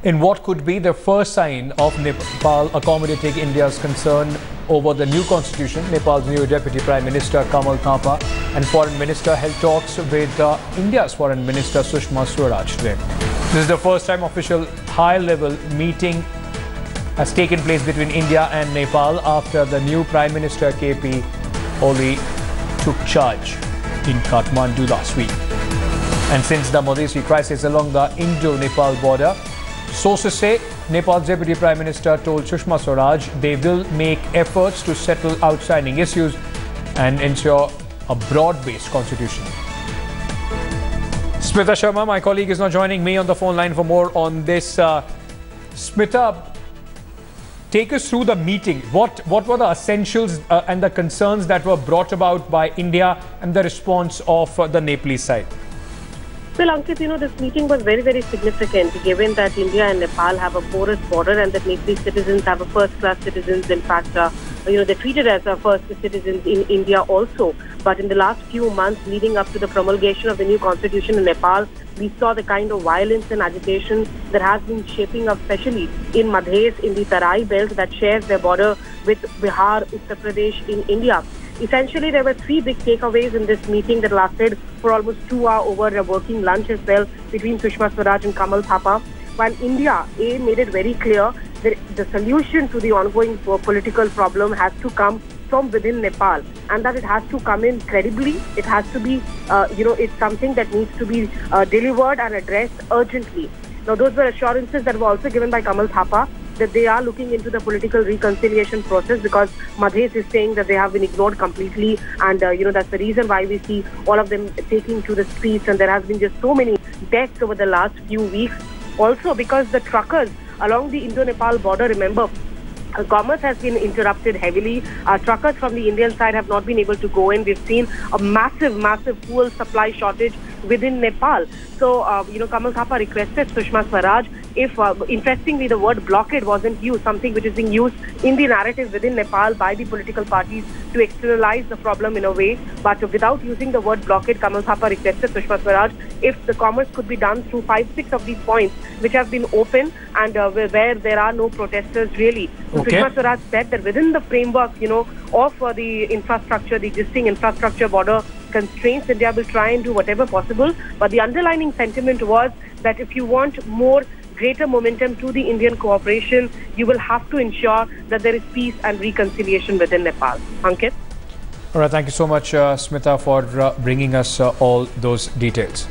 in what could be the first sign of Nepal accommodating India's concern over the new constitution. Nepal's new Deputy Prime Minister Kamal Thapa and Foreign Minister held talks with India's Foreign Minister Sushma Swaraj today. This is the first time official high-level meeting has taken place between India and Nepal after the new Prime Minister KP Oli took charge in Kathmandu last week. And since the Madhesi crisis along the Indo-Nepal border, sources say Nepal's Deputy Prime Minister told Sushma Swaraj they will make efforts to settle outstanding issues and ensure a broad-based constitution. Smita Sharma, my colleague, is now joining me on the phone line for more on this. Smita, take us through the meeting. What were the essentials and the concerns that were brought about by India and the response of the Nepalese side? Well, Ankit, this meeting was very, very significant given that India and Nepal have a porous border and that Nepalese citizens have a first-class citizens. In fact, they're treated as first citizens in India also. But in the last few months leading up to the promulgation of the new constitution in Nepal, we saw the kind of violence and agitation that has been shaping up, especially in Madhes, in the Tarai belt that shares their border with Bihar, Uttar Pradesh in India. Essentially, there were three big takeaways in this meeting that lasted for almost 2 hours over a working lunch as well between Sushma Swaraj and Kamal Thapa. While India, made it very clear that the solution to the ongoing political problem has to come from within Nepal and that it has to come in credibly. It has to be, it's something that needs to be delivered and addressed urgently. Now, those were assurances that were also given by Kamal Thapa that they are looking into the political reconciliation process because Madhes is saying that they have been ignored completely and, that's the reason why we see all of them taking to the streets and there has been just so many deaths over the last few weeks. Also because the truckers along the Indo-Nepal border, remember, commerce has been interrupted heavily. Truckers from the Indian side have not been able to go in. We've seen a massive fuel supply shortage within Nepal. So, Kamal Thapa requested Sushma Swaraj if, interestingly, the word blockade wasn't used, something which is being used in the narrative within Nepal by the political parties to externalize the problem in a way. But without using the word blockade, Kamal Thapa requested Sushma Swaraj if the commerce could be done through 5-6 of these points which have been open and where there are no protesters really. Okay. Sushma Swaraj said that within the framework, of the infrastructure, the existing infrastructure border constraints, India will try and do whatever possible. But the underlying sentiment was that if you want greater momentum to the Indian cooperation, you will have to ensure that there is peace and reconciliation within Nepal. Ankit? All right, thank you so much, Smita, for bringing us all those details.